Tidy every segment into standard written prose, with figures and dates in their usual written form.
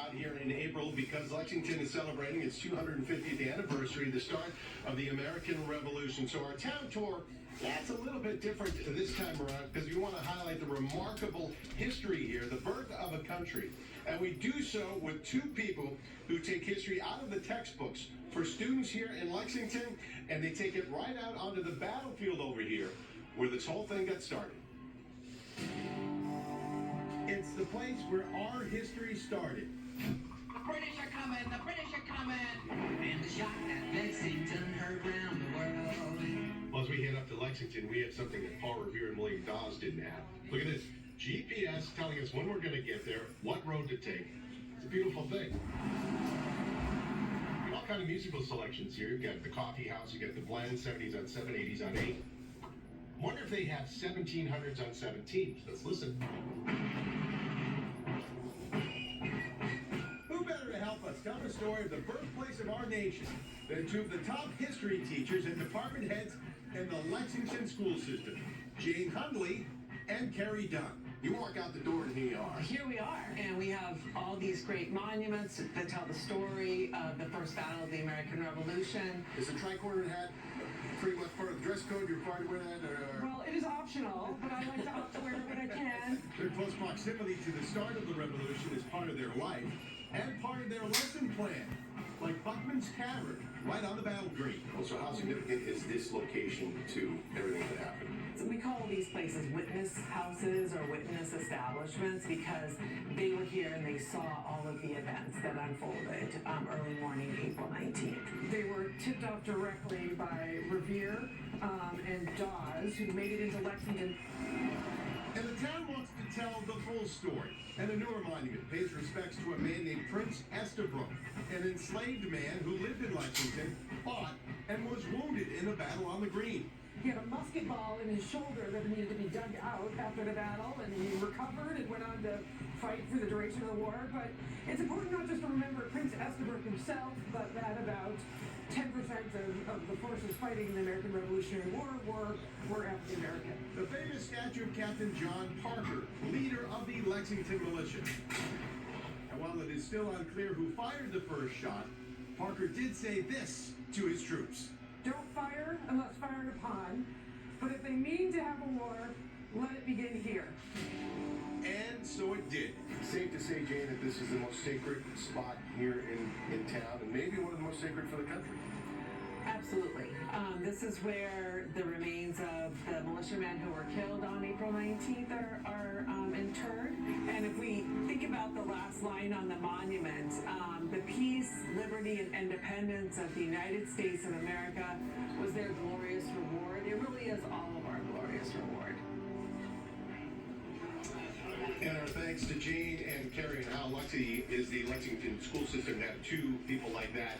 out here in April because Lexington is celebrating its 250th anniversary, the start of the American Revolution. So our town tour, that's a little bit different this time around because we want to highlight the remarkable history here, the birth of a country. And we do so with two people who take history out of the textbooks for students here in Lexington, and they take it right out onto the battlefield over here where this whole thing got started. It's the place where our history started. The British are coming, the British are coming. And the shot at Lexington heard round the world. Well, as we head up to Lexington, we have something that Paul Revere and William Dawes didn't have. Look at this. GPS telling us when we're going to get there, what road to take. It's a beautiful thing. All kind of musical selections here. You've got the coffee house, you got the blend, 70s on 7, 80s on 8. Wonder if they have 1700s on 17. Let's listen. Who better to help us tell the story of the birthplace of our nation than two of the top history teachers and department heads in the Lexington school system, Jane and Kerry. You walk out the door and here you are. Here we are, and we have all these great monuments that tell the story of the first battle of the American Revolution. Is the tricorner hat pretty much part of the dress code? You're required to wear that? Well, it is optional, but I like to opt to wear it when I can. Their close proximity to the start of the revolution is part of their life and part of their lesson plan, like Buckman's Tavern, right on the battle green. Also, how significant is this location to everything that happened? So we call these places witness houses or witness establishments because they were here and they saw all of the events that unfolded early morning, April 19th. They were tipped off directly by Revere and Dawes, who made it into Lexington. And the town wants to tell the full story. And a newer monument pays respects to a man named Prince Estabrook, an enslaved man who lived in Lexington, fought, and was wounded in a battle on the green. He had a musket ball in his shoulder that needed to be dug out after the battle, and he recovered and went on to fight for the duration of the war. But it's important not just to remember Prince Estabrook himself, but that about 10% of the forces fighting in the American Revolutionary War were African American. The famous statue of Captain John Parker, leader of the Lexington militia. And while it is still unclear who fired the first shot, Parker did say this to his troops. Don't fire unless fired upon, but if they mean to have a war, let it begin here. And so it did. Safe to say, Jane, that this is the most sacred spot here in town, and maybe one of the most sacred for the country. Absolutely. This is where the remains of the militiamen who were killed on April 19th are interred. And if we think about the last line on the monument, the peace, liberty, and independence of the United States of America was their glorious reward. It really is all of our glorious reward. And our thanks to Jane and Kerry, and how lucky is the Lexington school system to have two people like that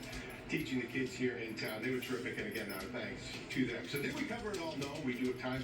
teaching the kids here in town. They were terrific, and again, our thanks to them. So did we cover it all? No, we do at times.